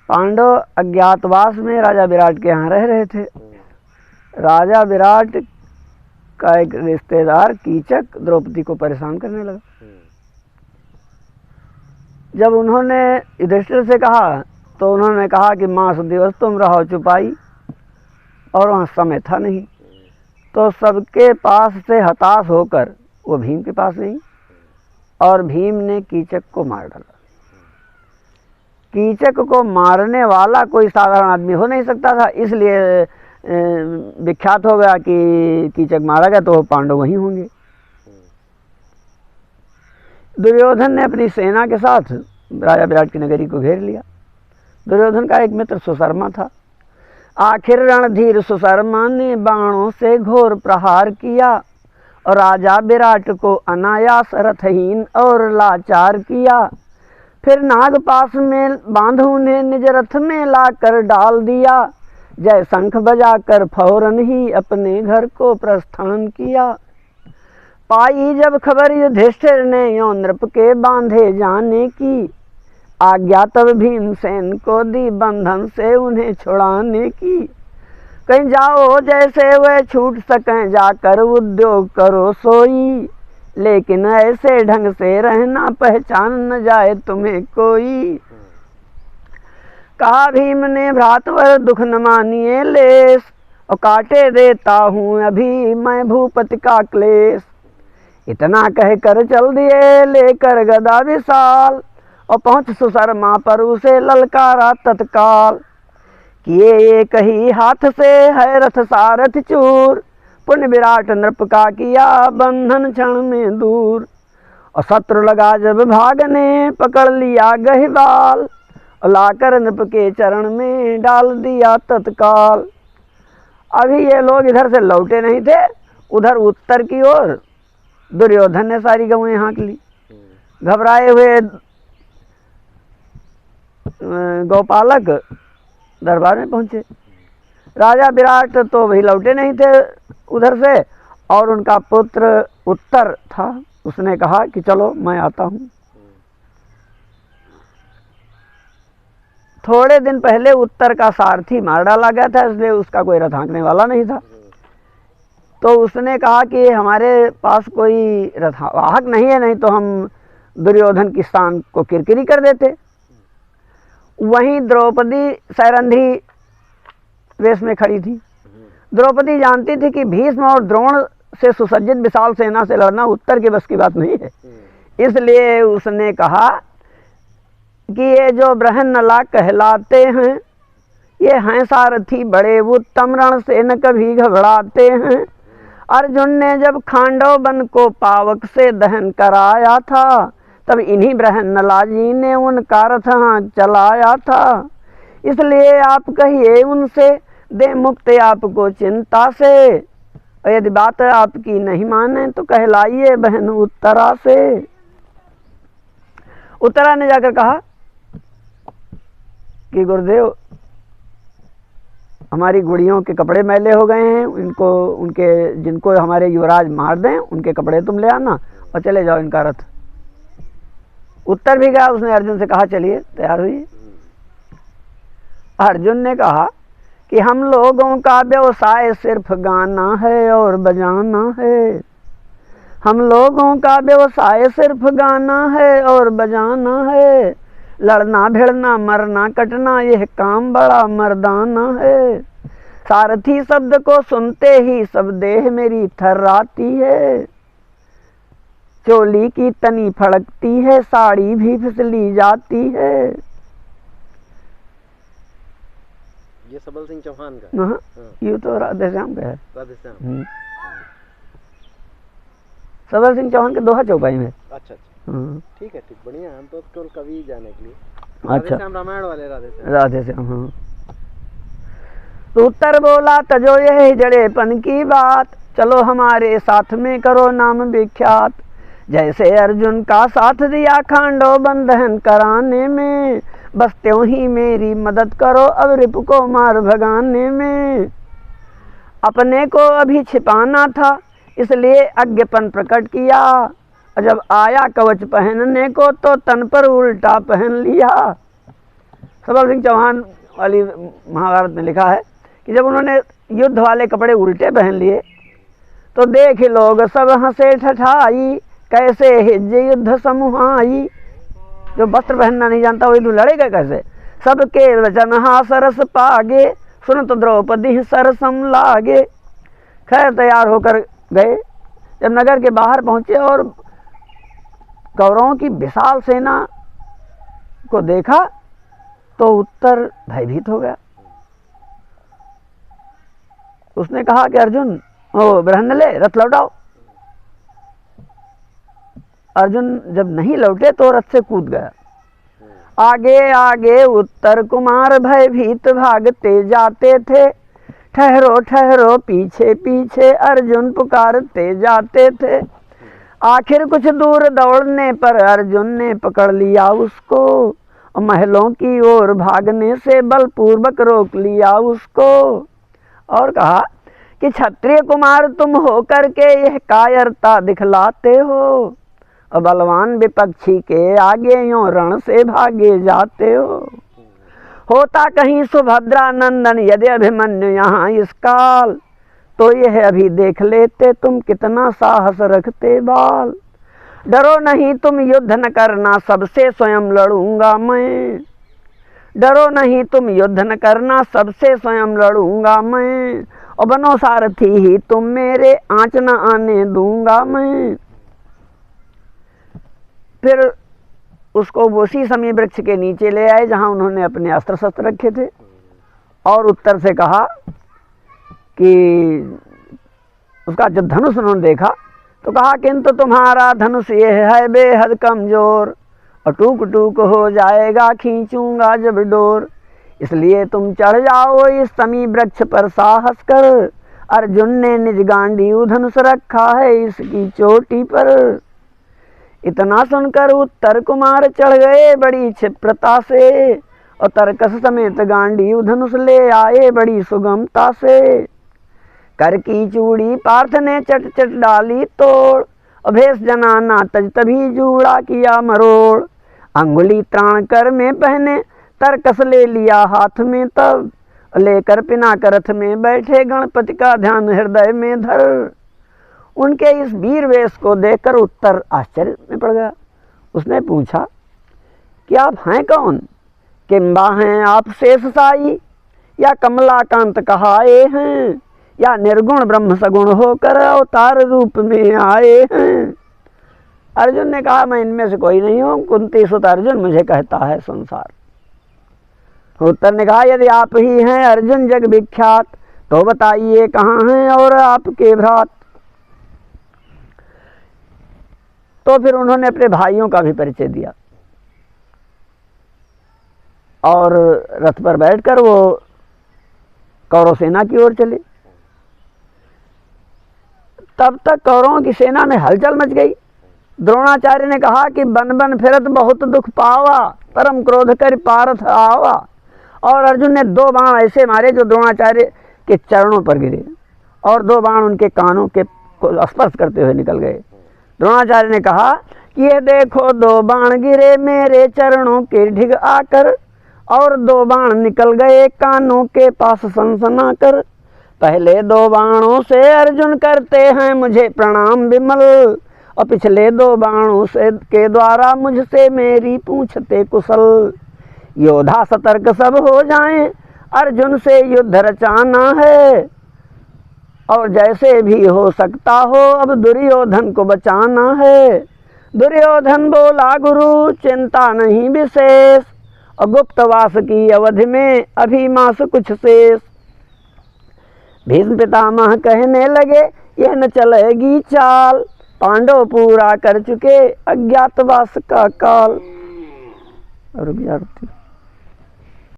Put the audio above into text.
पांडव अज्ञातवास में राजा विराट के यहाँ रह रहे थे। राजा विराट का एक रिश्तेदार कीचक द्रौपदी को परेशान करने लगा। जब उन्होंने युधिष्ठिर से कहा तो उन्होंने कहा कि मास दिवस तुम रहो चुपाई, और वहाँ समय था नहीं। तो सबके पास से हताश होकर वो भीम के पास गई और भीम ने कीचक को मार डाला। कीचक को मारने वाला कोई साधारण आदमी हो नहीं सकता था, इसलिए विख्यात हो गया कि कीचक मारा गया तो पांडव वहीं होंगे। दुर्योधन ने अपनी सेना के साथ राजा विराट की नगरी को घेर लिया। दुर्योधन का एक मित्र सुशर्मा था। आखिर रणधीर सुशर्मा ने बाणों से घोर प्रहार किया और राजा विराट को अनायास रथहीन और लाचार किया। फिर नागपास में बांध उन्हें निज रथ में लाकर डाल दिया। जय शंख बजाकर फौरन ही अपने घर को प्रस्थान किया। पाई जब खबर युधिष्ठिर ने यो नृप के बांधे जाने की, आज्ञा तब भीमसेन को दी बंधन से उन्हें छुड़ाने की। कहीं जाओ जैसे वह छूट सकें, जाकर उद्योग करो सोई, लेकिन ऐसे ढंग से रहना पहचान न जाए तुम्हें कोई। कहा भीम ने भ्रातवर दुख न मानिए लेस, और काटे देता हूँ अभी मैं भूपति का क्लेश। इतना कह कर चल दिए लेकर गदा विशाल, और पहुँच सुशर्मा पर उसे ललकारा तत्काल। किए एक ही हाथ से है रथ सारथ चूर, पुण्य विराट नृप का किया बंधन क्षण में दूर। और शत्रु लगा जब भागने पकड़ लिया गहिबाल, और लाकर नृप के चरण में डाल दिया तत्काल। अभी ये लोग इधर से लौटे नहीं थे, उधर उत्तर की ओर दुर्योधन ने सारी गवें हाँक ली। घबराए हुए गौपालक दरबार में पहुंचे। राजा विराट तो वही लौटे नहीं थे उधर से, और उनका पुत्र उत्तर था। उसने कहा कि चलो मैं आता हूं। थोड़े दिन पहले उत्तर का सारथी मार डाला गया था, इसलिए उसका कोई रथ हाँकने वाला नहीं था। तो उसने कहा कि हमारे पास कोई रथवाहक नहीं है, नहीं तो हम दुर्योधन की शान को किरकिरी कर देते। वहीं द्रौपदी सैरंधी वेश में खड़ी थी। द्रौपदी जानती थी कि भीष्म और द्रोण से सुसज्जित विशाल सेना से लड़ना उत्तर के बस की बात नहीं है। इसलिए उसने कहा कि ये जो बृहन्नला कहलाते हैं, ये हैं सारथी बड़े उत्तम, रण से न कभी घबराते हैं। अर्जुन ने जब खांडव वन को पावक से दहन कराया था, तब इन्हीं बृहन्नला जी ने उनका रथ हाँक चलाया था। इसलिए आप कहिए उनसे दे मुक्त आपको चिंता से, और यदि बात आपकी नहीं माने तो कहलाइए बहन उत्तरा से। उत्तरा ने जाकर कहा कि गुरुदेव, हमारी गुड़ियों के कपड़े मैले हो गए हैं, जिनको हमारे युवराज मार दें उनके कपड़े तुम ले आना और चले जाओ इनका रथ। उत्तर भी गया, उसने अर्जुन से कहा चलिए तैयार हुई। अर्जुन ने कहा कि हम लोगों का व्यवसाय सिर्फ गाना है और बजाना है। हम लोगों का व्यवसाय सिर्फ गाना है और बजाना है। लड़ना भिड़ना मरना कटना यह काम बड़ा मर्दाना है। सारथी शब्द को सुनते ही सब देह मेरी थर्राती है। चोली की तनी फड़कती है, साड़ी भी फिसली जाती है। ये सबल सिंह चौहान का? हाँ, ये तो राधेश्याम का है। राधेश्याम। सबल सिंह चौहान के दोहा चौपाई में। अच्छा अच्छा, ठीक है, ठीक, बढ़िया। हम तो केवल कवि जाने के लिए। अच्छा, राधेश्याम रामायण वाले राधेश्याम। हाँ, तो उत्तर बोला तजो यह जड़ेपन की बात, चलो हमारे साथ में करो नाम विख्यात। जैसे अर्जुन का साथ दिया खांडव बंधन कराने में, बस त्यों ही मेरी मदद करो अब रिपु को मार भगाने में। अपने को अभी छिपाना था इसलिए अज्ञपन प्रकट किया, और जब आया कवच पहनने को तो तन पर उल्टा पहन लिया। सबल सिंह चौहान वाली महाभारत में लिखा है कि जब उन्होंने युद्ध वाले कपड़े उल्टे पहन लिए तो देख लोग सब हंसे ठठाई, कैसे हिज्जे युद्ध समूहाई। जो वस्त्र पहनना नहीं जानता वही तो लड़ेगा कैसे। सबके वचन हास रस पागे, सुन तो द्रौपदी सरसम लागे। खैर तैयार होकर गए। जब नगर के बाहर पहुंचे और कौरवों की विशाल सेना को देखा तो उत्तर भयभीत हो गया। उसने कहा कि अर्जुन, ओ बृहन्नले, रथ लौटाओ। अर्जुन जब नहीं लौटे तो रथ से कूद गया। आगे आगे उत्तर कुमार भयभीत भागते जाते थे, ठहरो ठहरो पीछे पीछे अर्जुन पुकारते जाते थे। आखिर कुछ दूर दौड़ने पर अर्जुन ने पकड़ लिया उसको, महलों की ओर भागने से बलपूर्वक रोक लिया उसको। और कहा कि क्षत्रिय कुमार तुम हो करके यह कायरता दिखलाते हो, और बलवान विपक्षी के आगे यूं रण से भागे जाते हो। होता कहीं सुभद्रा नंदन यदि अभिमन्यु यहाँ इस काल, तो यह अभी देख लेते तुम कितना साहस रखते बाल। डरो नहीं तुम युद्ध न करना, सबसे स्वयं लड़ूंगा मैं। डरो नहीं तुम युद्ध न करना, सबसे स्वयं लड़ूंगा मैं। और बनो सारथी ही तुम मेरे, आंच न आने दूंगा मैं। फिर उसको उसी समय वृक्ष के नीचे ले आए जहां उन्होंने अपने अस्त्र शस्त्र रखे थे, और उत्तर से कहा कि उसका जब धनुष उन्होंने देखा तो कहा किंतु तुम्हारा धनुष ये है बेहद कमजोर, और टूक टूक हो जाएगा खींचूंगा जब डोर। इसलिए तुम चढ़ जाओ इस समी वृक्ष पर साहस कर, अर्जुन ने निज गांडीव धनुष रखा है इसकी चोटी पर। इतना सुनकर उत्तर कुमार चढ़ गए बड़ी क्षिप्रता से, और तरकस समेत गांडीव धनुष ले आए बड़ी सुगमता से। कर की चूड़ी पार्थ ने चट चट डाली तोड़, अभेस जनाना तज तभी जूड़ा किया मरोड़। अंगुली त्राण कर में पहने तरकस ले लिया हाथ में, तब लेकर पिनाकर रथ में बैठे गणपति का ध्यान हृदय में धर। उनके इस वीर वेश को देखकर उत्तर आश्चर्य में पड़ गया। उसने पूछा कि आप हैं कौन? किंबा हैं आप शेषशायी, या कमलाकांत कहाए हैं, या निर्गुण ब्रह्म सगुण होकर अवतार रूप में आए हैं? अर्जुन ने कहा मैं इनमें से कोई नहीं हूं, कुंती सुत अर्जुन मुझे कहता है संसार। उत्तर ने कहा यदि आप ही हैं अर्जुन जग विख्यात, तो बताइए कहाँ हैं और आपके भ्रात। तो फिर उन्होंने अपने भाइयों का भी परिचय दिया, और रथ पर बैठकर वो कौरव सेना की ओर चले। तब तक कौरवों की सेना में हलचल मच गई। द्रोणाचार्य ने कहा कि बन बन फिरत बहुत दुख पावा, परम क्रोध कर पारथ आवा। और अर्जुन ने 2 बाण ऐसे मारे जो द्रोणाचार्य के चरणों पर गिरे, और 2 बाण उनके कानों के को स्पर्श करते हुए निकल गए। द्रोणाचार्य ने कहा कि ये देखो 2 बाण गिरे मेरे चरणों के ढिग आकर, और 2 बाण निकल गए कानों के पास सनसना कर। पहले 2 बाणों से अर्जुन करते हैं मुझे प्रणाम विमल, और पिछले 2 बाणों से के द्वारा मुझसे मेरी पूछते कुशल। योद्धा सतर्क सब हो जाएं, अर्जुन से युद्ध रचाना है, और जैसे भी हो सकता हो अब दुर्योधन को बचाना है। दुर्योधन बोला गुरु चिंता नहीं विशेष, और गुप्तवास की अवधि में अभी मास कुछ शेष। भीष्म पितामह कहने लगे यह न चलेगी चाल, पांडव पूरा कर चुके अज्ञातवास का काल। रुक जा।